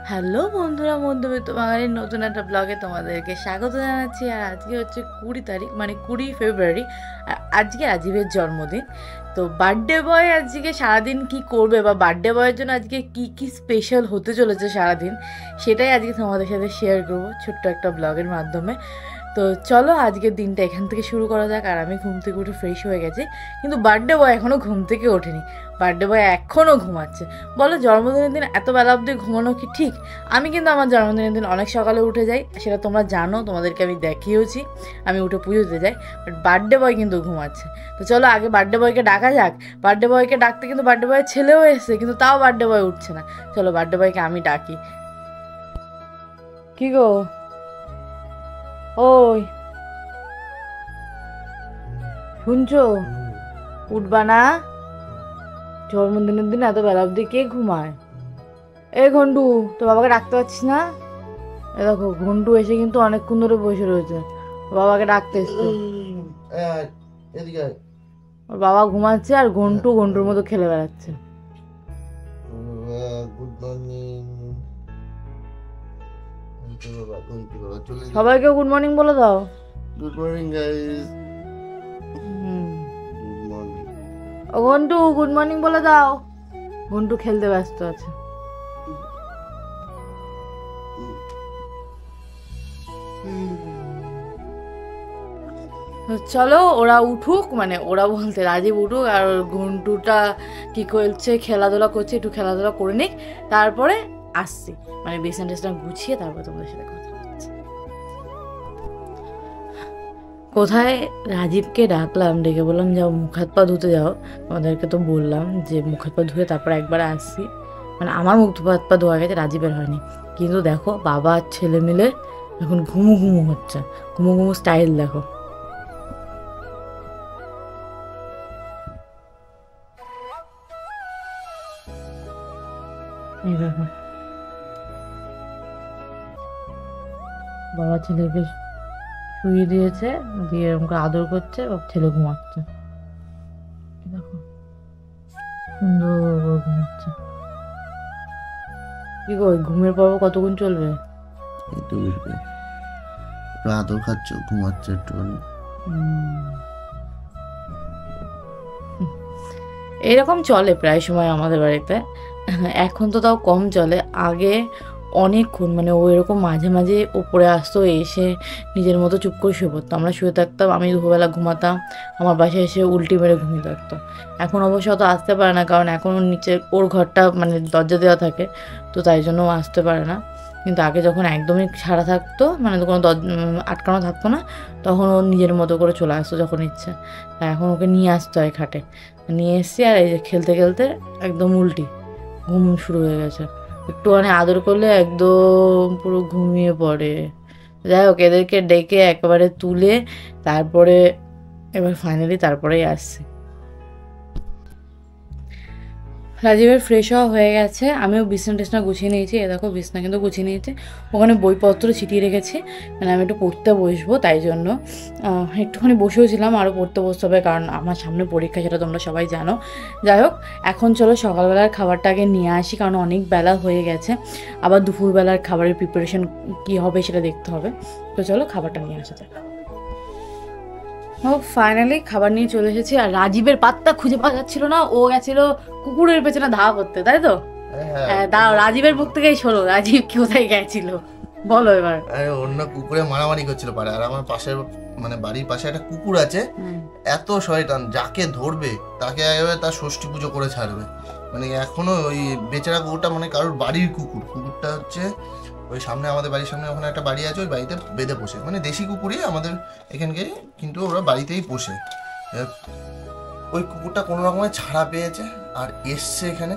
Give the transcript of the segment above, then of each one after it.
Hello বন্ধুরা, মধ্যবিত্ত বাঙালির নতুন একটা ব্লগে তোমাদেরকে স্বাগত জানাচ্ছি। আর আজকে হচ্ছে 20 তারিখ, মানে 20 ফেব্রুয়ারি। আর আজকে রাজীবের জন্মদিন। তো বার্থডে বয় আজকে সারাদিন কি করবে, বা বার্থডে বয়ের জন্য আজকে কি কি স্পেশাল হতে চলেছে সারাদিন, সেটাই আজকে তোমাদের সাথে শেয়ার করবো ছোট্ট একটা ব্লগের মাধ্যমে। তো চলো আজকের দিনটা এখান থেকে শুরু করা যাক। আর আমি ঘুম থেকে উঠে ফ্রেশ হয়ে গেছি, কিন্তু বার্থডে বয় এখনও ঘুম থেকে ওঠেনি। বার্থডে বয় এখনও ঘুমাচ্ছে। বলো, জন্মদিনের দিন এত বেলা অবধি ঘুমানো কি ঠিক? আমি কিন্তু আমার জন্মদিনের দিন অনেক সকালে উঠে যাই, সেটা তোমরা জানো, তোমাদেরকে আমি দেখিয়েওছি। আমি উঠে পুজো দিতে যাই, বাট বার্থডে বয় কিন্তু ঘুমাচ্ছে। তো চলো আগে বার্থডে বয়কে ডাকা যাক। বার্থডে বয়কে ডাকতে কিন্তু বার্থডে বয়ের ছেলেও এসেছে, কিন্তু তাও বার্থডে বয় উঠছে না। চলো বার্থডে বয়কে আমি ডাকি। কি গো, ওই শুনছো? উঠবা না? জন্মদিনের দিন এত বেলা অবধি কে ঘুমায়? এ ঘন্টু, তোর বাবাকে ডাকতে পারছিস না? এ দেখো, ঘন্টু এসে কিন্তু অনেকক্ষণ ধরে বসে রয়েছে। ওর বাবাকে ডাকতে এসছে। ওর বাবা ঘুমাচ্ছে আর ঘন্টু ঘন্টুর মতো খেলে বেড়াচ্ছে। Good morning. সবাইকে গুড মর্নিং বলে দাও। Good morning guys. Good morning. ও ঘন্টু, গুড মর্নিং বলে দাও। ঘন্টু খেলতে ব্যস্ত আছে। চলো ওরা উঠুক, মানে ওরা বলতে রাজীব উঠুক, আর ঘন্টুটা কি করছে, খেলাধুলা করছে, একটু খেলাধুলা করে নিক, তারপরে আসছি। মানে বিছানা টিছানা গুছিয়ে তারপরে তোমাদের সাথে কথা বলছি। কোথায় রাজীবকে ডাকলাম, ডেকে বললাম যাও মুখ হাত পা ধুতে যাও। আমাদেরকে তো বললাম যে মুখ হাত পা ধুয়ে তারপরে একবার আসছি। মানে আমার মুখ হাত পা ধোয়া গেছে, রাজীবের হয়নি। কিন্তু দেখো, বাবা আর ছেলে মিলে এখন ঘুমু ঘুমু হচ্ছে। ঘুমু ঘুমু স্টাইল দেখো। এই দেখো, বাবা ছেলেকে শুয়ে দিয়েছে, দিয়ে এরকম করে আদর করছে, ছেলে ঘুমাচ্ছে। দেখো সুন্দর ঘুমাচ্ছে। কি গো, ঘুমের পর্ব কতক্ষণ চলবে? একটু আদর খাচ্ছ, ঘুমাচ্ছে একটুখানি। এরকম চলে প্রায় সময় আমাদের বাড়িতে। এখন তো তাও কম চলে, আগে অনেকক্ষণ, মানে ও এরকম মাঝে মাঝে ওপরে আসতো, এসে নিজের মতো চুপ করে শুয়ে পড়তো। আমরা শুয়ে থাকতাম, আমি দুপুরবেলা ঘুমাতাম, আমার বাসায় এসে উল্টি মেরে ঘুমিয়ে থাকতো। এখন অবশ্য অত আসতে পারে না, কারণ এখন নিচে ওর ঘরটা মানে দরজা দেওয়া থাকে, তো তাই জন্য ও আসতে পারে না। কিন্তু আগে যখন একদমই ছাড়া থাকতো, মানে কোনো আটকানো থাকতো না, তখন ও নিজের মতো করে চলে আসতো যখন ইচ্ছে। এখন ওকে নিয়ে আসতে হয় খাটে, নিয়ে এসছি, আর এই যে খেলতে খেলতে একদম উল্টি ঘুম শুরু হয়ে গেছে। একটুখানি আদর করলে একদম পুরো ঘুমিয়ে পড়ে। যাই হোক, এদেরকে ডেকে একেবারে তুলে তারপরে এবার ফাইনালি তারপরেই আসছি। রাজীবের ফ্রেশ হওয়া হয়ে গেছে, আমিও বিছনা টিছনা গুছিয়ে নিয়েছি। এ দেখো, বিছনা কিন্তু গুছিয়ে নিয়েছি, ওখানে বইপত্র ছিটিয়ে রেখেছি। মানে আমি একটু পড়তে বসবো, তাই জন্য একটুখানি বসেও ছিলাম, আরও পড়তে বসতে হবে, কারণ আমার সামনে পরীক্ষা, সেটা তোমরা সবাই জানো। যাই হোক, এখন চলো সকালবেলার খাবারটা আগে নিয়ে আসি, কারণ অনেক বেলা হয়ে গেছে। আবার দুপুরবেলার খাবারের প্রিপারেশন কী হবে সেটা দেখতে হবে। তো চলো খাবারটা নিয়ে আসা যাক। ও ফাইনালি খাবার নিয়ে চলে এসেছি। আর রাজীবের পাত্তা খুঁজে পাওয়া যাচ্ছিল না, ও গেছিল কুকুরের পেছনে ধাওয়া করতে, তাই তো? হ্যাঁ, দাও রাজীবের মুখ থেকেই শোনো, রাজীব কোথায় গেছিল বলো এবার। আরে অন্য কুকুরে মারামারি করছিল পারে, আর আমার পাশের মানে বাড়ির পাশে একটা কুকুর আছে, এত শয়তান, যাকে ধরবে তাকে একেবারে তার ষষ্ঠী পুজো করে ছাড়বে। মানে এখনো ওই বেচারা কুকুরটা মানে কারোর বাড়ির কুকুরটা হচ্ছে ওই সামনে, আমাদের বাড়ির সামনে ওখানে একটা বাড়ি আছে, ওই বাড়িতে বেঁধে পোষে, মানে দেশি কুকুরই আমাদের এখানকে, কিন্তু ওরা বাড়িতেই পোষে। ওই কুকুরটা কোনো রকমের ছাড়া পেয়েছে আর এসছে এখানে,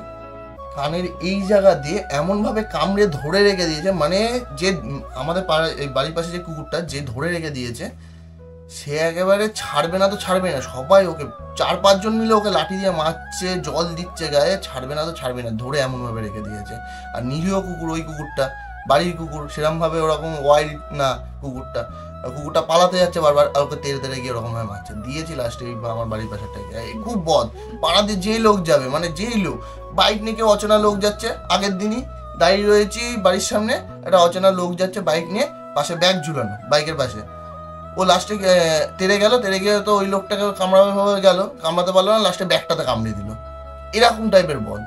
কানের এই জায়গা দিয়ে এমনভাবে কামড়ে ধরে রেখে দিয়েছে, মানে যে আমাদের এই বাড়ির পাশে যে কুকুরটা যে ধরে রেখে দিয়েছে, সে একেবারে ছাড়বে না তো ছাড়বে না। সবাই ওকে 4-5 জন মিলে ওকে লাঠি দিয়ে মারছে, জল দিচ্ছে গায়ে, ছাড়বে না তো ছাড়বে না, ধরে এমনভাবে রেখে দিয়েছে। আর নিরীহ কুকুর, ওই কুকুরটা বাড়ির কুকুর, সেরকমভাবে ওরকম ওয়াইল্ড না কুকুরটা পালাতে যাচ্ছে বারবার, আর ওকে তেড়ে তেড়ে গিয়ে ওরকমভাবে মারছে। দিয়েছি লাস্টে আমার বাড়ির পাশেরটাকে, খুব বদ। পাড়াতে যেই লোক যাবে, মানে যেই লোক বাইক নিয়ে কেউ অচেনা লোক যাচ্ছে, আগের দিনই দাঁড়িয়ে রয়েছি বাড়ির সামনে, একটা অচেনা লোক যাচ্ছে বাইক নিয়ে, পাশে ব্যাগ ঝুলানো বাইকের পাশে। ও লাস্টে তেড়ে গিয়ে তো ওই লোকটাকে কামড়াবে গেল, কামড়াতে পারলো না, লাস্টে ব্যাগটাতে কামড়ে দিল। এরকম টাইপের বল,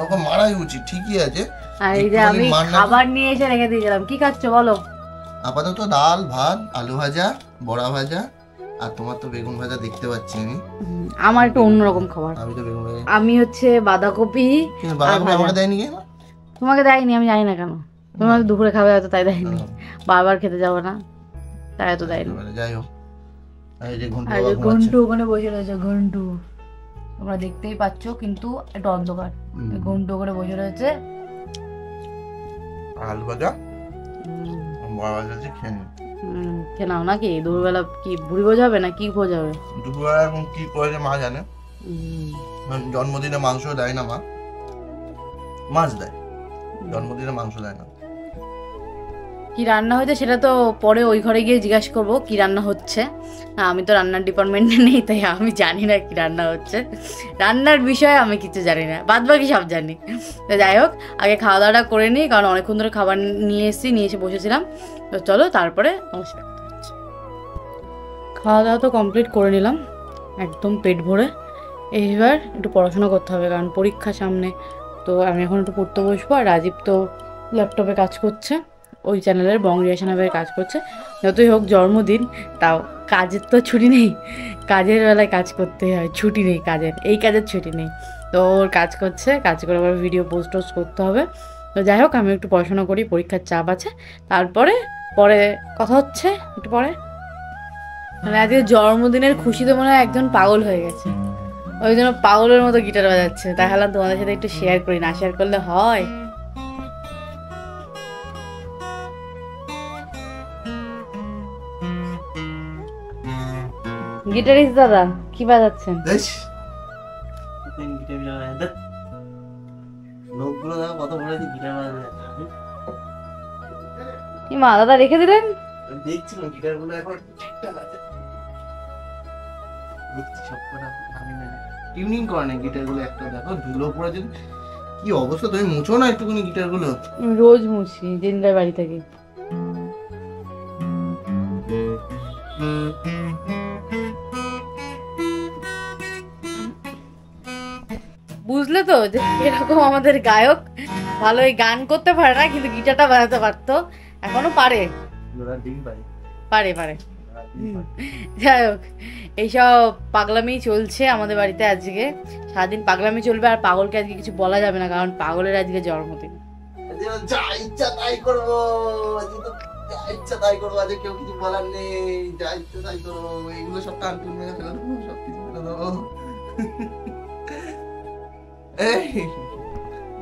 ওকে মারাই উচিত। ঠিকই আছে। আর এই যে আমি খাবার নিয়ে এসে রেখে দিয়েছিলাম, কি খাচ্ছ বলো? আপাতত ডাল, ভাত, আলু ভাজা, বড়া ভাজা, আর তোমার তো বেগুন ভাজা দেখতে পাচ্ছি আমি। আমার একটু অন্যরকম খাবার। আমি তো বেগুন ভাজা, আমি হচ্ছে বাঁধাকপি। বাঁধাকপি আমাকে দেয়নি কেন? তোমাকে দেয়নি, আমি জানি না কেন। তোমার দুপুরে খাবে হয়তো তাই দেয়নি, বারবার খেতে যাবো না তাই তো দেয়নি। যাই হোক, এই যে ঘন্টু ওখানে বসে রয়েছে, ঘন্টু তোমরা দেখতেই পাচ্ছ কিন্তু একটু অন্ধকার। ঘন্টু ওখানে বসে রয়েছে। আলু ভাজা বড়া ভাজা আছে, খেয়ে নি। খেয়ে নাও নাকি? দুপুরবেলা কি বুড়ি বোঝাবে না কি বোঝাবে? দুপুরবেলা এখন কি করেছে মা জানে। জন্মদিনে মাংস দেয় না মা, মাছ দেয়, জন্মদিনে মাংস দেয় না। কি রান্না হয়েছে সেটা তো পরে ওই ঘরে গিয়ে জিজ্ঞাসা করবো কি রান্না হচ্ছে। আমি তো রান্নার ডিপার্টমেন্টে নেই, তাই আমি জানি না কি রান্না হচ্ছে। রান্নার বিষয়ে আমি কিছু জানি না, বাদ বাকি সব জানি। তো যাই হোক, আগে খাওয়া দাওয়াটা করে নিই, কারণ অনেকক্ষণ ধরে খাবার নিয়ে এসে বসেছিলাম। তো চলো তারপরে খাওয়া দাওয়া তো কমপ্লিট করে নিলাম একদম পেট ভরে। এইবার একটু পড়াশোনা করতে হবে, কারণ পরীক্ষা সামনে। তো আমি এখন একটু পড়তে বসবো। আর রাজীব তো ল্যাপটপে কাজ করছে, ওই চ্যানেলের বং রিয়াশনাবের কাজ করছে। যতই হোক জন্মদিন, তাও কাজের তো ছুটি নেই, কাজের বেলায় কাজ করতে হয়, ছুটি নেই কাজের, এই কাজের ছুটি নেই। তো ওর কাজ করছে, কাজ করে আবার ভিডিও পোস্ট করতে হবে। তো যাই হোক, আমি একটু পড়াশোনা করি, পরীক্ষার চাপ আছে। তারপরে কথা হচ্ছে একটু পরে। মানে আজকে জন্মদিনের খুশিতে মনে হয় একজন পাগল হয়ে গেছে, ওই জন্য পাগলের মতো গিটার বাজাচ্ছে। তাই ভাবলাম তোমাদের সাথে একটু শেয়ার করি, না শেয়ার করলে হয়? গিটারিস্ট দাদা কি বাজাচ্ছেন? মা দাদা রেখে দিলেন, দেখছিলাম গিটার গুলো এখন ঠিকঠাক আছে, দেখছি সবকটা টিউনিং করে না গিটার গুলো। একটা দেখো ধুলো পড়ে, যদি কি অবস্থা, তুমি মুছো না একটুখানি গিটার গুলো? রোজ মুছি জেনদার বাড়ি থেকে। বুঝলে তো যে এরকম আমাদের গায়ক ভালোই গান করতে পারে না, কিন্তু গিটারটা বাজাতে পারতো, এখনো পারে পারে পারে। যাই হোক, এইসব পাগলামি চলছে আমাদের বাড়িতে আজকে, সারাদিন পাগলামি চলবে। আর পাগলকে আজকে কিছু বলা যাবে না, কারণ পাগলের আজকে জন্মদিন। যা ইচ্ছা তাই করবো, যা ইচ্ছা তাই করবো, আজকে কেউ কিছু বলার নেই, যা ইচ্ছা তাই করবো। এগুলো সব টান টুন মেরে ফেলে দেবো, সব কিছু ফেলে দেবো।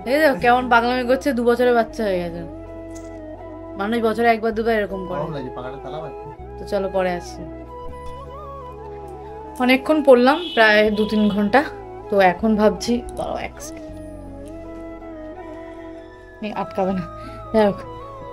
এই দেখো কেমন পাগলামি করছে, 2 বছরের বাচ্চা হয়ে গেছে। মানুষ বছরে একবার দুবার এরকম করে। তো চলো পরে আসছি। অনেকক্ষণ পড়লাম, প্রায় 2-3 ঘন্টা। তো এখন ভাবছি আটকাবে না। যাই হোক,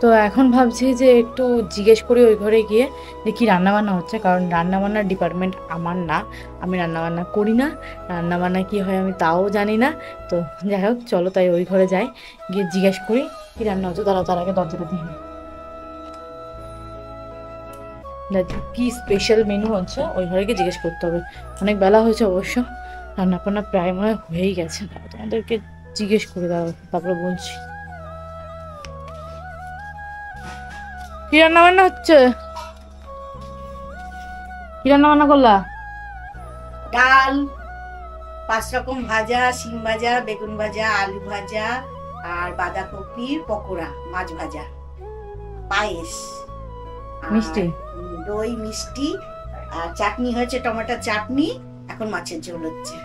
তো এখন ভাবছি যে একটু জিজ্ঞেস করি ওই ঘরে গিয়ে যে কী রান্নাবান্না হচ্ছে, কারণ রান্নাবান্নার ডিপার্টমেন্ট আমার না, আমি রান্নাবান্না করি না। রান্নাবান্না কী হয় আমি তাও জানি না। তো যাই হোক চলো, তাই ওই ঘরে যাই, গিয়ে জিজ্ঞেস করি কী রান্না হচ্ছে। তার আগে দরজাটা দিয়ে কি স্পেশাল মেনু হচ্ছে ওই ঘরে গিয়ে জিজ্ঞেস করতে হবে। অনেক বেলা হয়েছে অবশ্য, রান্নাবান্না প্রায় মনে হয়েই গেছে। তোমাদেরকে জিজ্ঞেস করে দাও, তারপরে বলছি কি রান্না বান্না হচ্ছে। কি রান্না বান্না করলা? ডাল, 5 রকম ভাজা, শিম ভাজা, বেগুন ভাজা, আলু ভাজা, আর বাঁধাকপির পকোড়া, মাছ ভাজা, পায়েস, মিষ্টি, দই, মিষ্টি, আর চাটনি হয়েছে, টমেটো চাটনি। এখন মাছের ঝোল হচ্ছে।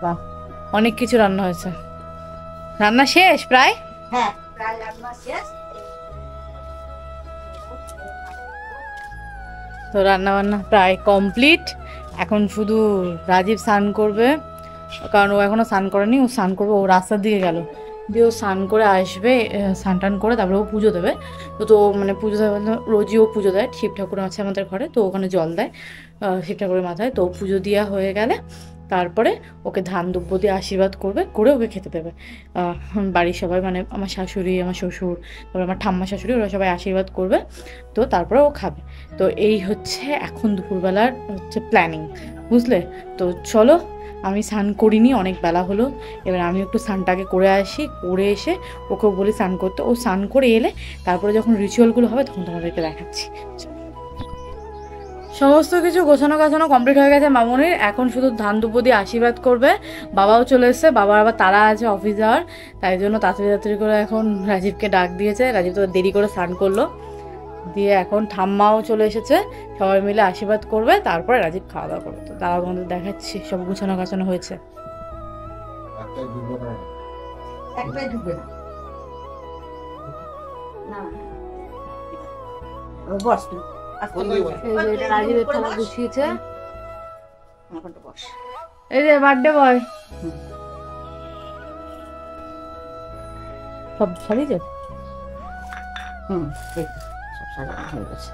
বাহ, অনেক কিছু রান্না হয়েছে। রান্না শেষ প্রায়? হ্যাঁ, প্রায় রান্না শেষ। তো রান্না বান্না প্রায় কমপ্লিট। এখন শুধু রাজীব স্নান করবে, কারণ ও এখনও স্নান করেনি। ও স্নান করবে, ও রাস্তার দিকে গেল, দিয়ে ও স্নান করে আসবে, স্নান টান করে তারপরে ও পুজো দেবে। তো মানে পুজো দেবে, রোজই ও পুজো দেয়। শিব ঠাকুর আছে আমাদের ঘরে, তো ওখানে জল দেয় শিব ঠাকুরের মাথায়। তো পুজো দেওয়া হয়ে গেলে তারপরে ওকে ধান দুব্য দিয়ে আশীর্বাদ করবে, করে ওকে খেতে দেবে। বাড়ির সবাই মানে আমার শাশুড়ি, আমার শ্বশুর, তারপর আমার ঠাম্মা শাশুড়ি, ওরা সবাই আশীর্বাদ করবে। তো তারপরে ও খাবে। তো এই হচ্ছে এখন দুপুরবেলার হচ্ছে প্ল্যানিং, বুঝলে? তো চলো, আমি স্নান করিনি, অনেক বেলা হলো, এবার আমি একটু স্নানটাকে করে আসি, করে এসে ওকেও বলি স্নান করতে। ও স্নান করে এলে তারপরে যখন রিচুয়ালগুলো হবে তখন তোমাদেরকে দেখাচ্ছি। সমস্ত কিছু গোছানো গাছানো কমপ্লিট হয়ে গেছে মামনির, এখন শুধু ধান দুব্য দিয়ে আশীর্বাদ করবে। বাবাও চলে এসছে, বাবার আবার তারা আছে অফিস যাওয়ার, তাই জন্য তাড়াতাড়ি করে এখন রাজীবকে ডাক দিয়েছে। রাজীব তো দেরি করে স্নান করলো, দিয়ে এখন ঠাম্মাও চলে এসেছে, সবাই মিলে আশীর্বাদ করবে, তারপরে রাজীব খাওয়া দাওয়া করবে। তো তারাও তোমাদের দেখাচ্ছি, সব গুছানো গাছানো হয়েছে। একটাই ঢুকবে না, বস তুই রাজীবের থালা গুছিয়েছে, এই যে বার্থডে বয় সব সারিয়েছে। সব সাজানো হয়ে গেছে।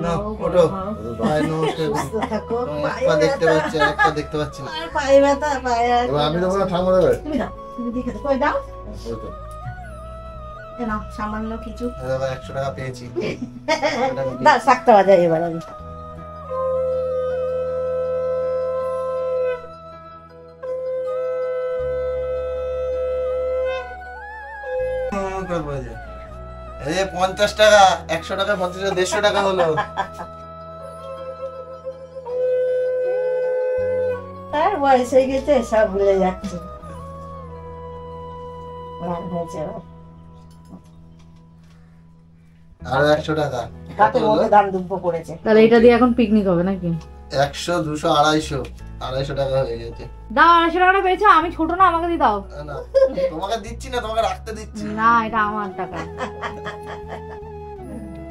না ওটো পায়ে নমস্কার পা দেখতে পাচ্ছি, একটা দেখতে পাচ্ছি না, পায়ে ব্যথা, পায়ে এবার আমি দেবো না ঠাকুর দেবে, তুমি দাও, তুমি দেখে দাও, কই দাও, না সামান্য কিছু দাদা 100 টাকা পেয়েছি, না সাকটা বাজাই এবার আমি। এই যে 50 টাকা, 100 টাকা 50 টাকা 150 টাকা হলো। তার বয়স হয়ে গেছে, সব ভুলে যাচ্ছে। আর 100 টাকা হাতের মধ্যে দাম দুব্য পড়েছে, তাহলে এটা দিয়ে এখন পিকনিক হবে নাকি? 100 200 250 টাকা হয়ে গেছে। দাও, 250 টাকাটা পেয়েছো, আমি ছোট না, আমাকে দিয়ে দাও। না তোমাকে দিচ্ছি না, তোমাকে রাখতে দিচ্ছি না, এটা আমার টাকা।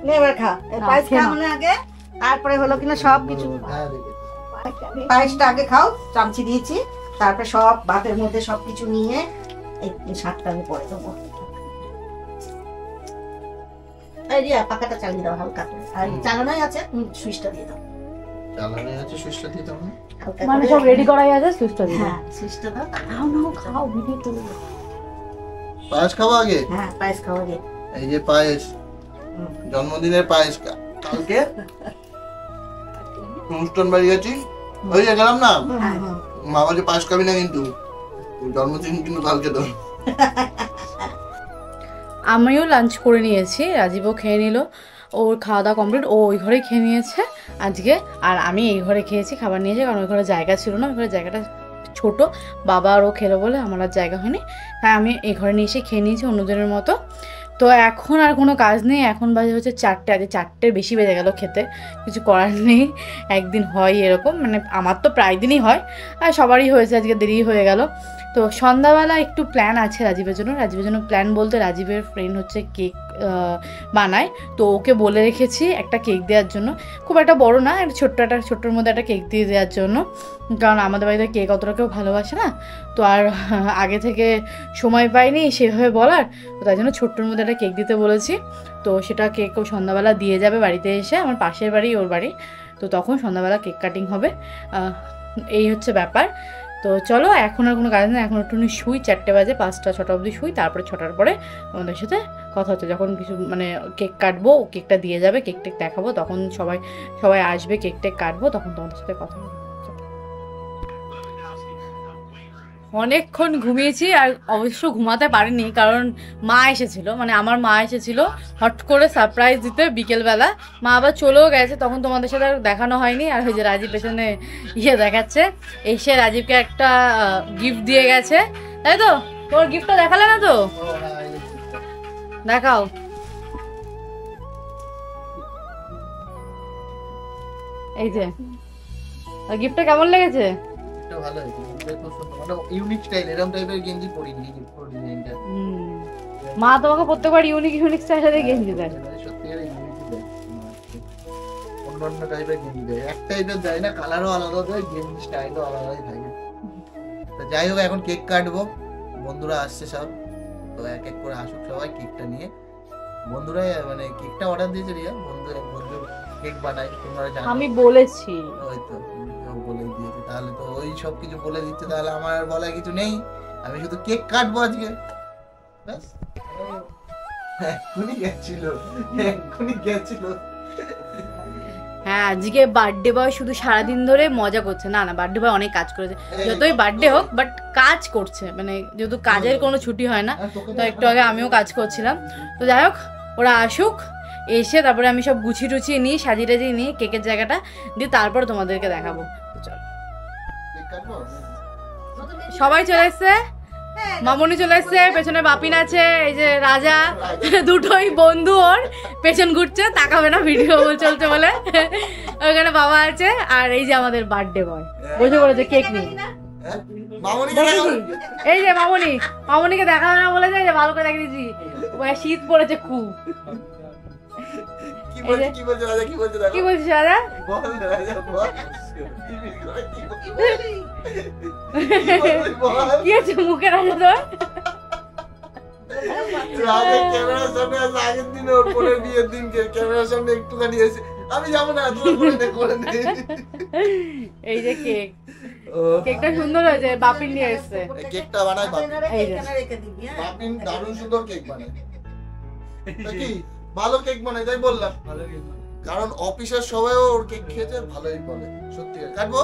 নে এবার খা, পায়েস খা মানে আগে, তারপরে হলো কিনা সব কিছু। পায়েসটা আগে খাও, চামচি দিয়েছি, তারপরে সব ভাতের মধ্যে সবকিছু নিয়ে এই শাকটা আমি পরে দেবো। এই রিয়া, পাকাটা চালিয়ে দাও হালকা করে, আর চালানোই আছে, তুমি সুইচটা দিয়ে দাও। চালানোই আছে, সুইচটা দিয়ে দাও। মানে সব রেডি করাই আছে, সুইচটা দিয়ে দাও। হ্যাঁ সুইচটা দাও। খাও না, খাও, ভিডিও তুলে দাও। পায়েস খাবো আগে? হ্যাঁ পায়েস খাও আগে। এই যে পায়েস, জন্মদিনের পায়েস। কালকে অনুষ্ঠান বাড়ি গেছি, ওই যে গেলাম না, মা বলছে পায়েস খাবি না কিন্তু, জন্মদিন কিন্তু কালকে তো। আমিও লাঞ্চ করে নিয়েছি, রাজীবও খেয়ে নিল, ওর খাওয়া দাওয়া কমপ্লিট, ও ওই ঘরেই খেয়ে নিয়েছে আজকে, আর আমি এই ঘরে খেয়েছি, খাবার নিয়েছি, কারণ ওই ঘরে জায়গা ছিল না, ওই ঘরে জায়গাটা ছোট, বাবা আর ও খেলো বলে আমার আর জায়গা হয়নি, তাই আমি এই ঘরে নিয়ে এসে খেয়ে নিয়েছি অন্যজনের মতো। তো এখন আর কোনো কাজ নেই, এখন বাজে হচ্ছে 4টে, আগে 4টের বেশি বেজে গেল, খেতে কিছু করার নেই, একদিন হয় এরকম, মানে আমার তো প্রায় দিনই হয়, আর সবারই হয়েছে, আজকে দেরি হয়ে গেল। তো সন্ধ্যাবেলা একটু প্ল্যান আছে রাজীবের জন্য প্ল্যান বলতে রাজীবের ফ্রেন্ড হচ্ছে কেক বানায়, তো ওকে বলে রেখেছি একটা কেক দেওয়ার জন্য, খুব একটা বড় না, একটা ছোট্টর মধ্যে একটা কেক দিয়ে দেওয়ার জন্য, কারণ আমাদের বাড়িতে কেক অতটা কেউ ভালোবাসে না, তো আর আগে থেকে সময় পাইনি সেভাবে বলার, তো তাই জন্য ছোট্টর মধ্যে একটা কেক দিতে বলেছি। তো সেটা কেক ও সন্ধ্যাবেলা দিয়ে যাবে বাড়িতে এসে, আমার পাশের বাড়ি ওর বাড়ি, তো তখন সন্ধ্যাবেলা কেক কাটিং হবে, এই হচ্ছে ব্যাপার। তো চলো, এখন আর কোনো কাজ নেই, এখন একটু শুই, 4টে বাজে, 5টা 6টা অবধি শুই, তারপরে 6টার পরে আমাদের সাথে কথা হচ্ছে, যখন কিছু মানে কেক কাটবো, ও কেকটা দিয়ে যাবে, কেক টেক দেখাবো, তখন সবাই আসবে, কেক টেক কাটবো, তখন তোমাদের সাথে কথা হবে। অনেকক্ষণ ঘুমিয়েছি, আর অবশ্য ঘুমাতে পারিনি, কারণ মা এসেছিল, মানে আমার মা এসেছিল হট করে সারপ্রাইজ দিতে বিকেলবেলা, মা আবার চলেও গেছে, তখন তোমাদের সাথে আর দেখানো হয়নি। আর ওই যে রাজীব পেছনে দেখাচ্ছে, এসে রাজীবকে একটা গিফট দিয়ে গেছে, তাই তো? তোর গিফটটা দেখালে না তো, দেখাও। এই যে গিফটটা কেমন লেগেছে? ভালো হয়েছে, ইউনিক স্টাইল, এরকম টাইপের গেঞ্জি পরিনি, ডিজাইনটা। মা তোমাকে প্রত্যেকবার ইউনিক স্টাইলের গেঞ্জি দেয়। সত্যি আর ইউনিক দেয়, অন্য অন্য অন্য টাইপের গেঞ্জি দেয়, এক টাইপের দেয় না, কালারও আলাদা দেয়, গেঞ্জি স্টাইলও আলাদাই থাকে। তো যাই হোক এখন কেক কাটবো, বন্ধুরা আসছে সব, তো এক এক করে আসুক সবাই কেকটা নিয়ে। বন্ধুরাই মানে কেকটা অর্ডার দিয়েছে রিয়া, বন্ধু কেক বানাই তোমরা জানো, আমি বলেছি। ওই তো বলে দিয়েছে, তাহলে তো ওই সব কিছু বলে দিচ্ছে, তাহলে আমার আর বলার কিছু নেই, আমি শুধু কেক কাটবো আজকে ব্যাস। এক্ষুনি গেছিল। হ্যাঁ আজকে বার্থডে বয় শুধু সারাদিন ধরে মজা করছে, না না বার্থডে বয় অনেক কাজ করেছে, যতই বার্থডে হোক বাট কাজ করছে, মানে যেহেতু কাজের কোনো ছুটি হয় না, তো একটু আগে আমিও কাজ করছিলাম। তো যাই হোক ওরা আসুক, এসে তারপরে আমি সব গুছিয়ে টুছিয়ে নিই, সাজিয়ে টাজিয়ে নিই কেকের জায়গাটা দিয়ে, তারপর তোমাদেরকে দেখাবো। চল সবাই চলে এসছে, মামনি চলে এসছে, পেছনে বাপিন আছে, এই যে রাজা, দুটোই বন্ধু ওর, পেছন ঘুরছে, তাকাবে না ভিডিও চলছে বলে, ওখানে বাবা আছে, আর এই যে আমাদের বার্থডে বয় বসে পড়েছে কেক নিয়ে। এই যে মামনিকে দেখাবে না বলে যে ভালো করে দেখে দিচ্ছি, শীত পড়েছে খুব। কি বলছিস রাজা? কি হচ্ছে মুখে রাজা তোর? আগের দিনে ওর বোনের বিয়ের দিনকে ক্যামেরার সামনে একটুখানি এসে আমি যাবো না, এই যে কেক, কেকটা সুন্দর হয়েছে, বাপিন নিয়ে এসছে। কেকটা বানায় বাপিন, দারুণ সুন্দর কেক বানায়, কি ভালো কেক বানায়, তাই বললাম, কারণ অফিসের সবাইও ওর কেক খেয়েছে, ভালোই বলে। সত্যি কাটবো,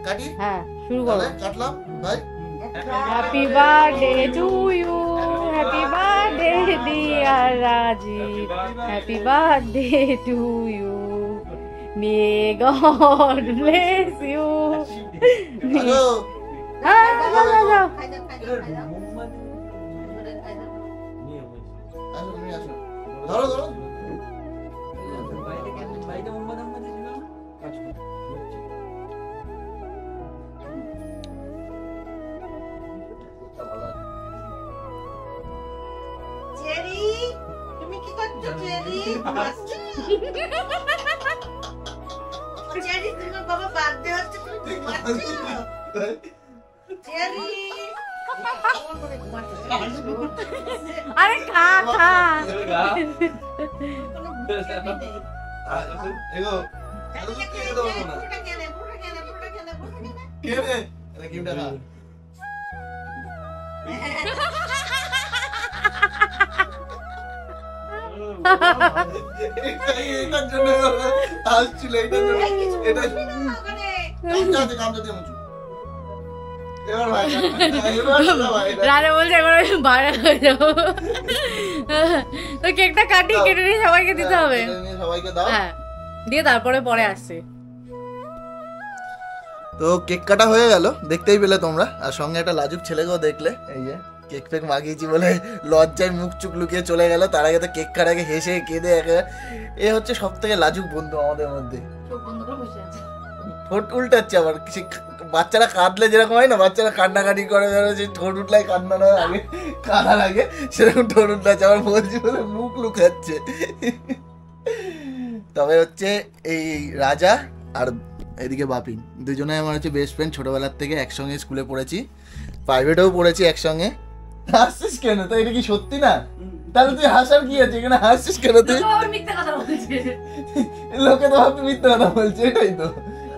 কাটি, হ্যাঁ শুরু করো। কাটলাম ভাই। Happy birthday to you, happy birthday dear Rajeev, happy birthday to you, may God bless you. ধরো ধরো, চেরি তুমি কি করছো? চেরি চেরি তোমার বাবা বার্থডে হচ্ছে, তুমি ঘুমাচ্ছো? চেরি আরে খা খা, রাজা বলছে এবার বাইরে হয়ে যাবো। তো কেকটা কাটি, কেটে নিয়ে সবাইকে দিতে হবে, হ্যাঁ দিয়ে তারপরে পরে আসছে। তো কেক কাটা হয়ে গেল, দেখতেই পেলে তোমরা, আর সঙ্গে একটা লাজুক ছেলেকেও দেখলে, এই যে কেক ফেক মাগিয়েছি বলে লজ্জায় মুখ চুক লুকিয়ে চলে গেল, তার আগে তো কেক কাটাকে হেসে কেঁদে এ হচ্ছে সব থেকে লাজুক বন্ধু আমাদের মধ্যে। ঠোঁট উল্টাচ্ছে আবার, বাচ্চারা কাঁদলে যেরকম হয় না, বাচ্চারা কান্নাকাটি করে, ঠোঁট উঠলাই কান্নানো আগে, কাঁদার আগে সেরকম ঠোঁট উঠলাচ্ছে, আবার বলছি বলে মুখ লুকাচ্ছে। তবে হচ্ছে এই রাজা আর এদিকে বাপিন দুজনে আমার হচ্ছে বেস্ট ফ্রেন্ড, ছোটবেলার থেকে একসঙ্গে স্কুলে পড়েছি, প্রাইভেটেও পড়েছি একসঙ্গে। হাসছিস কেন? তো এটা কি সত্যি না? তাহলে তুই হাসার কি আছে এখানে? হাসছিস কেন তুই? লোকে তো ভাবতে মিথ্যা কথা বলছে, এটাই তো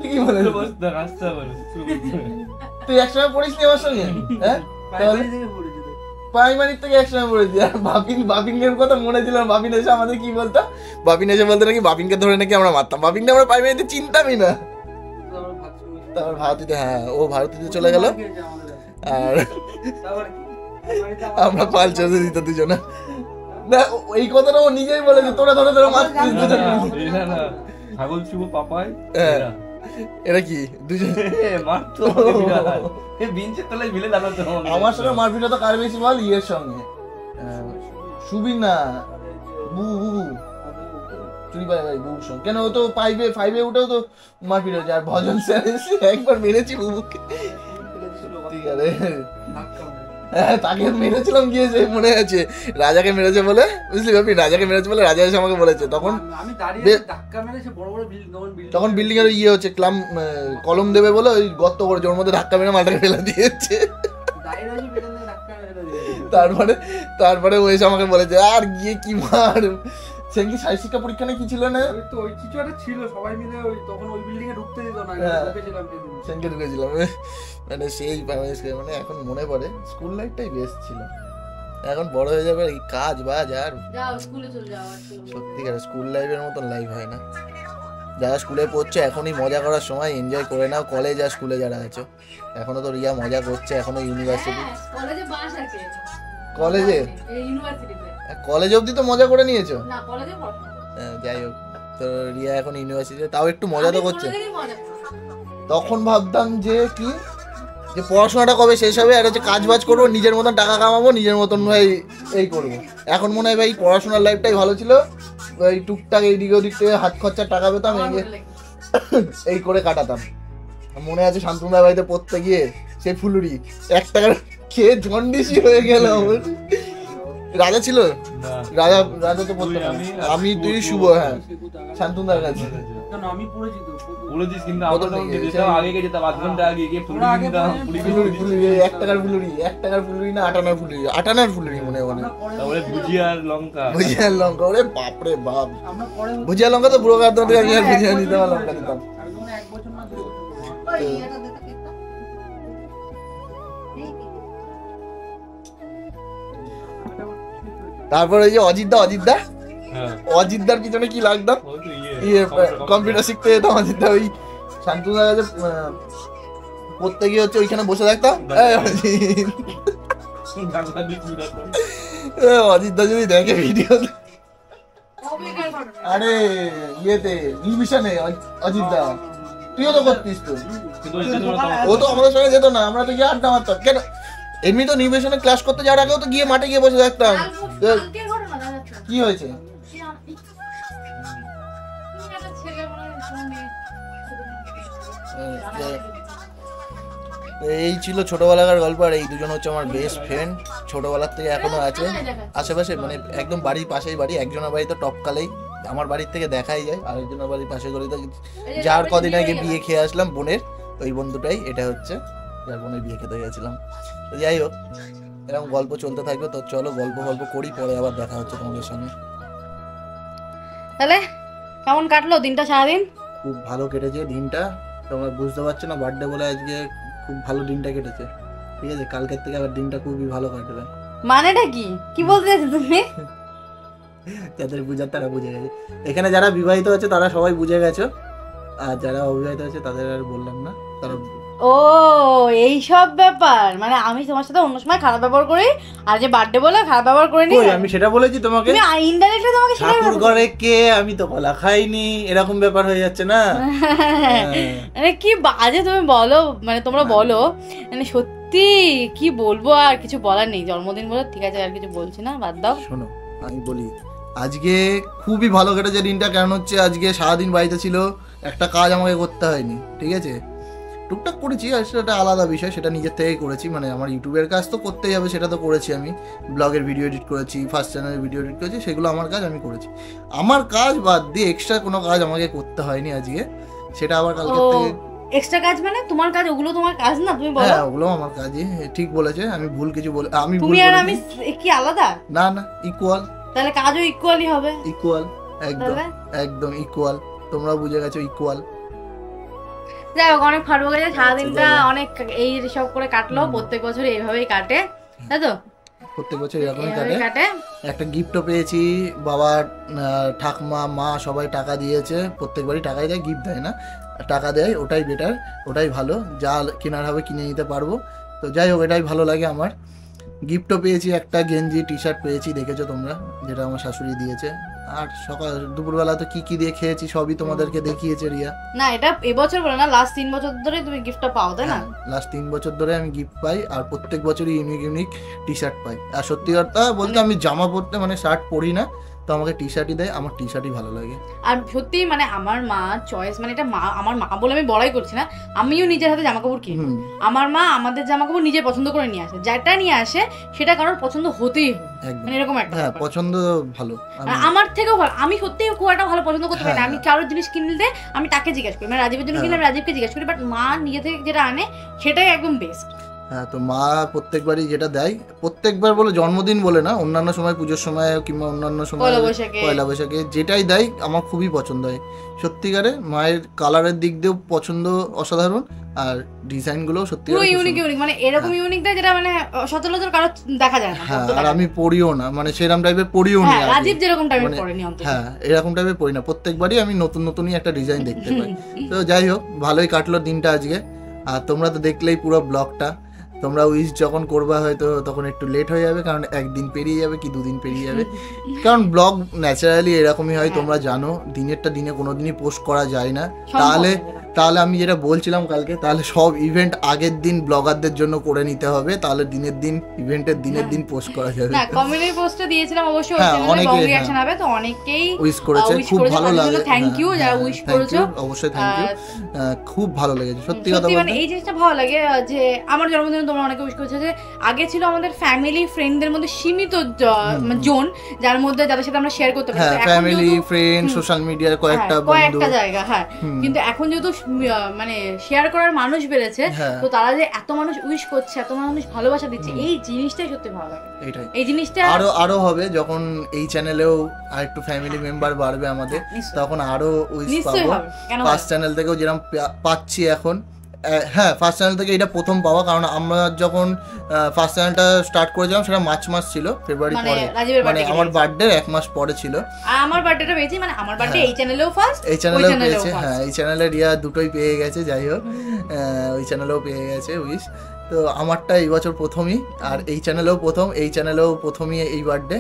কি বলে। তুই একসময় পড়িস নি আমার সঙ্গে? হ্যাঁ প্রাইমারি থেকে একসময় পড়েছি। আর বাপিনের কথা মনে ছিল, বাপিন এসে আমাদের কি বলতো, বাপিন এসে বলতো নাকি বাপিনকে ধরে নাকি আমরা মারতাম, বাপিনকে আমরা প্রাইমারিতে চিনতামই না। তারপর ভারতীতে, হ্যাঁ ও ভারতীতে চলে গেল, আর আমরা পাল চলতে দিত দুজনে। না এই কথাটা ও নিজেই বলেছে, তোরা ধরে ধরে মারছিস দুজন। ছাগল শুভ পাপাই, এটা কি দুজন মারতো বিঞ্চের তলায় মিলে দাঁড়াতো। আমার সঙ্গে মারপিট তো কার বেশি বল? ইয়ের সঙ্গে, সুবিন না, বুবু চুরি পায় ভাই বুবুর সঙ্গে। কেন ও তো ফাইভে উঠেও তো মারপিট হয়েছে, আর ভজন স্যার একবার মেরেছি বুবুকে। ঠিক আছে হ্যাঁ তাকে মেরেছিলাম গিয়েছে মনে আছে, রাজাকে মেরেছে বলে, বুঝলি বাপি, রাজাকে মেরেছে বলে রাজা এসে আমাকে বলেছে, তখন আমি দাঁড়িয়ে ধাক্কা মেরেছে বড় বড় বিল্ডিং, তখন বিল্ডিং এর ইয়ে হচ্ছে কলম দেবে বলে ওই গর্ত করে ওর মধ্যে ধাক্কা মেরে মালটাকে ফেলে দিয়েছে। তারপরে ও এসে আমাকে বলেছে আর গিয়ে কি মার, সে কি শারীরিক শিক্ষা পরীক্ষা না কি ছিল না, তো ওই কিছু একটা ছিল, সবাই মিলে ওই তখন ওই বিল্ডিং এ ঢুকতে দিত না, ঢুকেছিলাম সেনকে ঢুকেছিলাম মানে সেই মানে এখন মনে পড়ে স্কুল লাইফটাই বেস্ট ছিল। এখন বড় হয়ে যাবে এই কাজ বাজ আর সত্যিকার স্কুল লাইফের মতন লাইফ হয় না। যারা স্কুলে পড়ছে এখনই মজা করার সময়, এনজয় করে নাও। কলেজ আর স্কুলে যারা আছো এখনো তো রিয়া মজা করছে, এখনো ইউনিভার্সিটি, কলেজে কলেজ অবধি তো মজা করে নিয়েছো, যাই হোক তো রিয়া এখন ইউনিভার্সিটি, তাও একটু মজা তো করছে। তখন ভাবতাম যে কি যে পড়াশোনাটা কবে শেষ হবে, আর হচ্ছে কাজ বাজ করবো, নিজের মতন টাকা কামাবো, নিজের মতন ভাই এই করবো। এখন মনে হয় ভাই পড়াশোনার লাইফটাই ভালো ছিল, ওই টুকটাক এইদিকে ওদিক থেকে হাত খরচার টাকা পেতাম, এই করে কাটাতাম। মনে আছে শান্তনুদার বাড়িতে পড়তে গিয়ে সেই ফুলুরি 1 টাকার খেয়ে জন্ডিসই হয়ে গেল। রাজা ছিল, রাজা তো পড়তো না, আমি তুই শুভ, হ্যাঁ শান্তনুদার কাছে আমি পড়েছি তো বলেছিস, কিন্তু আমরা তখন যেতাম আগে যেতাম, 8 ঘন্টা আগে গিয়ে ফুলুরি নিতাম, ফুলুরি 1 টাকার ফুলুরি, 1 টাকার ফুলুরি না 8 আনার ফুলুরি, 8 আনার ফুলুরি মনে মনে, তারপরে ভুজিয়া আর লঙ্কা, ভুজিয়া লঙ্কা, ওরে বাপরে বাপ, ভুজিয়া লঙ্কা তো পুরো কাটতে থেকে আমি আর ভুজিয়া নিতাম, লঙ্কা নিতাম। তারপর ওই যে অজিতদার পিছনে কি লাগতাম, কম্পিউটার শিখতে যেতাম অজিতদা, ওই শান্তনুদার কাছে পড়তে গিয়ে হচ্ছে ওইখানে বসে থাকতাম। অজিতদা যদি দেখে ভিডিও, আরে ইয়েতে নিউভিশনে অজিতদা, তুইও তো করতিস তো, ও তো আমাদের সঙ্গে যেত না, আমরা তো গিয়ে আড্ডা মারতাম। কেন এমনি তো নিউভিশনে ক্লাস করতে যাওয়ার আগেও তো গিয়ে মাঠে গিয়ে বসে থাকতাম। কি হয়েছে? এই ছিল ছোটবেলাকার গল্প, আর এই দুজন হচ্ছে আমার বেস্ট ফ্রেন্ড, ছোটবেলার থেকে এখনো আছে আশেপাশে, মানে একদম বাড়ির পাশেই বাড়ি, একজনের বাড়ি তো টপকালেই আমার বাড়ির থেকে দেখাই যায়, আরেকজনের বাড়ির পাশে গলিতে, যার কদিন আগে বিয়ে খেয়ে আসলাম বোনের, ওই বন্ধুটাই এটা হচ্ছে যার বোনের বিয়ে খেতে গেছিলাম। তো যাই হোক এরকম গল্প চলতে থাকবে, তো চলো গল্প করি, পরে আবার দেখা হচ্ছে তোমাদের সঙ্গে। তাহলে কেমন কাটলো দিনটা সারাদিন? খুব ভালো কেটেছে দিনটা, তোমরা বুঝতে পারছো না, বার্থডে বলে আজকে খুব ভালো দিনটা কেটেছে, ঠিক আছে? কালকের থেকে আবার দিনটা খুবই ভালো কাটবে। মানেটা কি কি বলতে চাইছো তুমি? যাদের বুঝার তারা বুঝে গেছে, এখানে যারা বিবাহিত আছে তারা সবাই বুঝে গেছো, আর যারা অবিবাহিত আছে তাদের আর বললাম না, তারা ও এই সব ব্যাপার, মানে আমি তোমার সাথে অন্য সময় খারাপ ব্যবহার করি, আর যে বার্থডে বলে খারাপ ব্যবহার করে নি, আমি সেটা বলেছি তোমাকে, তুমি ইনডাইরেক্টলি তোমাকে সেটা ঠাকুর ঘরে কে, আমি তো কলা খাইনি, এরকম ব্যাপার হয়ে যাচ্ছে না। মানে কি বাজে তুমি বলো, মানে তোমরা বলো, মানে সত্যি কি বলবো, আর কিছু বলার নেই, জন্মদিন বলে ঠিক আছে, আর কিছু বলছি না, বাদ দাও। শোনো আমি বলি, আজকে খুবই ভালো কেটেছে দিনটা, কারণ হচ্ছে আজকে সারাদিন বাড়িতে ছিল, একটা কাজ আমাকে করতে হয়নি, ঠিক আছে? টুকটাক করেছি, আর সেটা আলাদা বিষয়, সেটা নিজের থেকেই করেছি, মানে আমার ইউটিউবের কাজ তো করতেই হবে, সেটা তো করেছি আমি, ব্লগের ভিডিও এডিট করেছি, ফার্স্ট চ্যানেলের ভিডিও এডিট করেছি, সেগুলো আমার কাজ, আমি করেছি। আমার কাজ বাদ দিয়ে এক্সট্রা কোনো কাজ আমাকে করতে হয়নি আজকে, সেটা আবার কালকে থেকে। এক্সট্রা কাজ মানে তোমার কাজ, ওগুলো তোমার কাজ না, তুমি বলো। হ্যাঁ ওগুলো আমার কাজই, ঠিক বলেছে, আমি ভুল কিছু বলে, আমি ভুল তুমি আর আমি বলেছি। কি আলাদা? না না, ইকুয়াল, তাহলে কাজও ইকুয়ালি হবে, ইকুয়াল, একদম একদম ইকুয়াল, তোমরা বুঝে গেছো, ইকুয়াল। যাই হোক, অনেক ফাটবো গেছে, সারাদিনটা অনেক এই সব করে কাটলো, প্রত্যেক বছর এইভাবেই কাটে, তাই তো? প্রত্যেক বছর এরকমই কাটে। একটা গিফটও পেয়েছি, বাবা ঠাকুমা মা সবাই টাকা দিয়েছে, প্রত্যেকবারই টাকাই দেয়, গিফট দেয় না, টাকা দেয়, ওটাই বেটার, ওটাই ভালো, যা কেনার হবে কিনে নিতে পারবো। তো যাই হোক এটাই ভালো লাগে আমার। গিফটও পেয়েছি, একটা গেঞ্জি টি শার্ট পেয়েছি, দেখেছো তোমরা, যেটা আমার শাশুড়ি দিয়েছে। আর সকাল দুপুরবেলা তো কি কি দিয়ে খেয়েছি সবই তোমাদেরকে দেখিয়েছে রিয়া। না এটা এবছর বলে না, লাস্ট 3 বছর ধরে তুমি গিফটটা পাও, তাই না? লাস্ট 3 বছর ধরে আমি গিফট পাই, আর প্রত্যেক বছরই ইউনিক টি শার্ট পাই। আর সত্যি কথা বলতে আমি জামা পরতে মানে শার্ট পরি না, তো আমাকে টি শার্টই দেয়, আমার টি শার্টই ভালো লাগে। আর সত্যি মানে আমার মা চয়েস, মানে এটা মা, আমার মা বলে আমি বড়াই করছি না, আমিও নিজের হাতে জামা কাপড় কিনি। আমার মা আমাদের জামা কাপড় নিজে পছন্দ করে নিয়ে আসে, যেটা নিয়ে আসে সেটা কারোর পছন্দ হতেই হবে, মানে এরকম একটা হ্যাঁ পছন্দ ভালো। আমার থেকেও ভালো, আমি সত্যি খুব একটা ভালো পছন্দ করতে পারি না। আমি কারোর জিনিস কিনলে আমি তাকে জিজ্ঞেস করি, মানে রাজীবের জন্য কিনলে আমি রাজীবকে জিজ্ঞেস করি, বাট মা নিজে থেকে যেটা আনে সেটাই একদম বেস্ট। হ্যাঁ, তো মা প্রত্যেকবারই যেটা দেয়, প্রত্যেকবার বলে জন্মদিন বলে না, অন্যান্য সময় পুজোর সময় কিংবা অন্যান্য সময় পয়লা বৈশাখে যেটাই দেয় আমার খুবই পছন্দ হয়। সত্যিকারে মায়ের কালারের দিক দিয়েও পছন্দ অসাধারণ, আর ডিজাইনগুলো সত্যি পুরো ইউনিক, মানে এরকম ইউনিক দেয় যেটা মানে সচরাচর কারো দেখা যায় না। হ্যাঁ, আর আমি পড়িও না, মানে সেরকম টাইপের পড়িও না, রাজীব যেরকম টাইপের পড়েনি অন্তত। হ্যাঁ, এরকম টাইপের পড়ি না, প্রত্যেকবারই আমি নতুন নতুনই একটা ডিজাইন দেখতে পাই। তো যাই হোক, ভালোই কাটলো দিনটা আজকে। আর তোমরা তো দেখলেই পুরো ব্লগটা, তোমরা উইশ যখন করবা হয়তো তখন একটু লেট হয়ে যাবে, কারণ একদিন পেরিয়ে যাবে কি দুদিন পেরিয়ে যাবে, কারণ ব্লগ ন্যাচারালি এরকমই হয়, তোমরা জানো দিনেরটা দিনে কোনোদিনই পোস্ট করা যায় না। তাহলে আমি যেটা বলছিলাম কালকে, তাহলে সব ইভেন্ট আগের দিন ব্লগারদের জন্য করে নিতে হবে, তাহলে দিনের দিন ইভেন্টের দিনের দিন পোস্ট করা যাবে। না, কমিউনিটি পোস্টটা দিয়েছিলাম অবশ্যই, ওই চ্যানেলে লং রিঅ্যাকশন হবে, তো অনেকেই উইশ করেছে, খুব ভালো লাগে। থ্যাংক ইউ যারা উইশ করেছো, অবশ্যই থ্যাংক ইউ, খুব ভালো লেগেছে সত্যি কথা বলতে। মানে এই জিনিসটা ভালো লাগে যে আমার জন্মদিনে তোমরা অনেকে উইশ করেছো, যে আগে ছিল আমাদের ফ্যামিলি ফ্রেন্ডদের মধ্যে সীমিত জোন, যার মধ্যে যাদের সাথে আমরা শেয়ার করতে পারি, ফ্যামিলি ফ্রেন্ড সোশ্যাল মিডিয়ার কয়েকটা জায়গা। হ্যাঁ, কিন্তু এখন যেহেতু মানে শেয়ার করার মানুষ বেড়েছে, তো তারা যে এত মানুষ উইশ করছে, এত মানুষ ভালোবাসা দিচ্ছে, এই জিনিসটাই সত্যি ভালো লাগে। এই জিনিসটা আরো হবে যখন এই চ্যানেলেও আর একটু ফ্যামিলি মেম্বার বাড়বে আমাদের, তখন আরো উইশ পাবো। ফার্স্ট চ্যানেল থেকেও যেরকম পাচ্ছি এখন, হ্যাঁ ফার্স্ট চ্যানেল থেকে এটা প্রথম পাওয়া, কারণ আমরা যখন ফার্স্ট চ্যানেলটা স্টার্ট করেছিলাম সেটা মার্চ মাস ছিল, ফেব্রুয়ারি পরে, মানে আমার বার্থডে 1 মাস পরে ছিল। আমার বার্থডেটা পেয়েছি, মানে আমার বার্থডে এই চ্যানেলেও ফার্স্ট, এই চ্যানেলেও পেয়েছে। হ্যাঁ, এই চ্যানেলে রিয়া দুটোই পেয়ে গেছে, যাই হোক ওই চ্যানেলেও পেয়ে গেছে উইশ। তো আমারটা এই বছর প্রথমই, আর এই চ্যানেলেও প্রথম, এই চ্যানেলেও প্রথমই এই বার্থডে।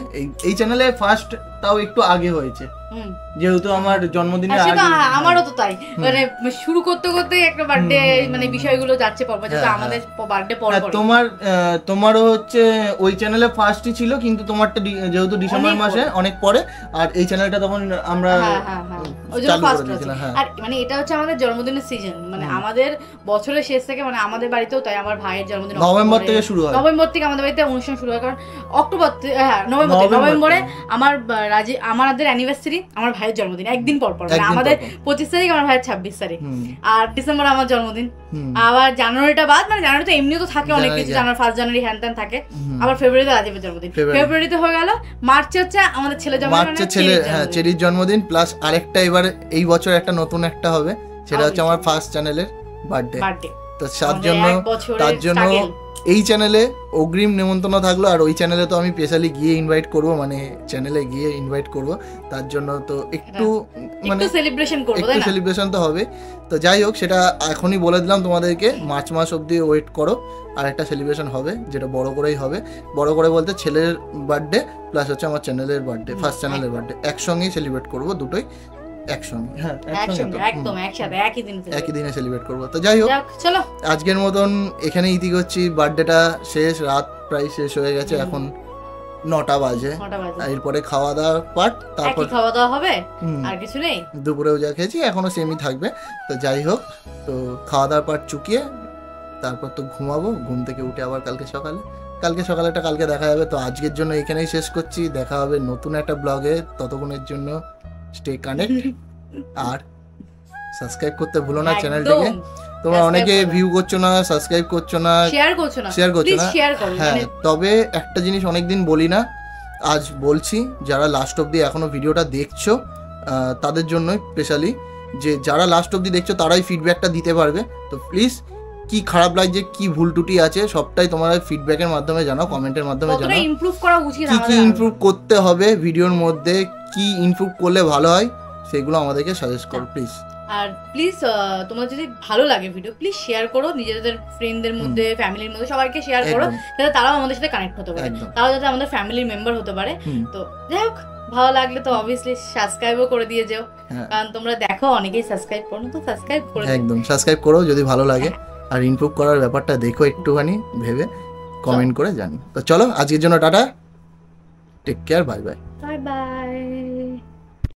এই চ্যানেলে ফার্স্ট তাও একটু আগে হয়েছে, যেহেতু আমার জন্মদিনের আগে। আমারও তো তাই, মানে শুরু করতে করতে একটা বার্থডে মানে বিষয়গুলো যাচ্ছে পর পর, যেহেতু আমাদের বার্থডে পর পর। তোমারও হচ্ছে ওই চ্যানেলে ফার্স্টই ছিল, কিন্তু তোমারটা যেহেতু ডিসেম্বর মাসে অনেক পরে, আর এই চ্যানেলটা তখন আমরা চালু করে দিয়েছিলাম। আর মানে এটা হচ্ছে আমাদের জন্মদিনের সিজন, মানে আমাদের বছরের শেষ থেকে, মানে আমাদের বাড়িতেও তাই, আমার ভাইয়ের জন্মদিন নভেম্বর থেকে শুরু হয়, নভেম্বর থেকে আমাদের বাড়িতে অনুষ্ঠান শুরু হয়, কারণ অক্টোবর, হ্যাঁ নভেম্বরে আমাদের অ্যানিভার্সারি, আমার ভাইয়ের জন্মদিন একদিন পর পর, মানে আমাদের 25 তারিখ, আমার ভাইয়ের 26 তারিখ, আর ডিসেম্বরে আমার জন্মদিন, আবার জানুয়ারিটা বাদ, মানে জানুয়ারি তো এমনিও তো থাকে অনেক কিছু, জানুয়ারি 1 জানুয়ারি হ্যান ত্যান থাকে, আবার ফেব্রুয়ারিতে রাজীবের জন্মদিন, ফেব্রুয়ারিতে হয়ে গেল, মার্চে হচ্ছে আমাদের ছেলে জন্মদিন, মার্চে চেরির জন্মদিন, প্লাস আরেকটা এবার এই বছর একটা নতুন একটা হবে, সেটা হচ্ছে আমার ফার্স্ট চ্যানেলের বার্থডে। তো তার জন্য এই চ্যানেলে অগ্রিম নেমন্তন্ন থাকলো, আর ওই চ্যানেলে তো আমি স্পেশালি গিয়ে ইনভাইট করব, মানে চ্যানেলে গিয়ে ইনভাইট করব, তার জন্য তো একটু মানে সেলিব্রেশন তো হবে। তো যাই হোক, সেটা এখনই বলে দিলাম তোমাদেরকে, মার্চ মাস অবধি ওয়েট করো, আর একটা সেলিব্রেশন হবে, যেটা বড় করেই হবে। বড় করে বলতে ছেলের বার্থডে প্লাস হচ্ছে আমার চ্যানেলের বার্থডে, ফার্স্ট চ্যানেলের বার্থডে একসঙ্গেই সেলিব্রেট করবো, দুটোই একসঙ্গে, হ্যাঁ একদম একসাথে একই দিনে সেলিব্রেট করবো। তো যাই হোক, চলো আজকের মতন এখানে ইতি করছি। বার্থডেটা শেষ, রাত প্রায় শেষ হয়ে গেছে, এখন 9টা বাজে, এরপরে খাওয়া দাওয়া পার্ট, তারপর খাওয়া দাওয়া হবে, আর কিছু নেই, দুপুরেও যা খেয়েছি এখনো সেমই থাকবে। তো যাই হোক, তো খাওয়া দাওয়ার পার্ট চুকিয়ে তারপর তো ঘুমাবো, ঘুম থেকে উঠে আবার কালকে সকালেটা কালকে দেখা যাবে। তো আজকের জন্য এখানেই শেষ করছি, দেখা হবে নতুন একটা ব্লগে, ততক্ষণের জন্য স্টে কানেক্ট, আর সাবস্ক্রাইব করতে ভুলো না চ্যানেলটাকে। তোমরা অনেকে ভিউ করছো না, সাবস্ক্রাইব করছো না, শেয়ার করছো না, হ্যাঁ, তবে একটা জিনিস অনেকদিন বলি না, আজ বলছি, যারা লাস্ট অবধি এখনো ভিডিওটা দেখছো তাদের জন্যই স্পেশালি, যে যারা লাস্ট অবধি দেখছো তারাই ফিডব্যাকটা দিতে পারবে। তো প্লিজ, কি খারাপ লাগছে, কি ভুল ত্রুটি আছে, সবটাই তোমরা ফিডব্যাকের মাধ্যমে জানাও, কমেন্টের মাধ্যমে জানাও, কি ইমপ্রুভ করতে হবে ভিডিওর মধ্যে, কি ইমপ্রুভ করলে ভালো হয়, সেগুলো আমাদেরকে সাজেস্ট করো প্লিজ। আর প্লিজ তোমার যদি ভালো লাগে ভিডিও, প্লিজ শেয়ার করো নিজেদের ফ্রেন্ডদের মধ্যে, ফ্যামিলির মধ্যে, সবাইকে শেয়ার করো, যাতে তারাও আমাদের সাথে কানেক্ট হতে পারে, তারাও যাতে আমাদের ফ্যামিলির মেম্বার হতে পারে। তো যাই হোক, ভালো লাগলে তো অবভিয়াসলি সাবস্ক্রাইবও করে দিয়ে যাও, কারণ তোমরা দেখো অনেকেই সাবস্ক্রাইব করো, তো সাবস্ক্রাইব করে একদম সাবস্ক্রাইব করো যদি ভালো লাগে, আর ইমপ্রুভ করার ব্যাপারটা দেখো একটুখানি ভেবে কমেন্ট করে জানি। তো চলো, আজকের জন্য tata, take care, bye by.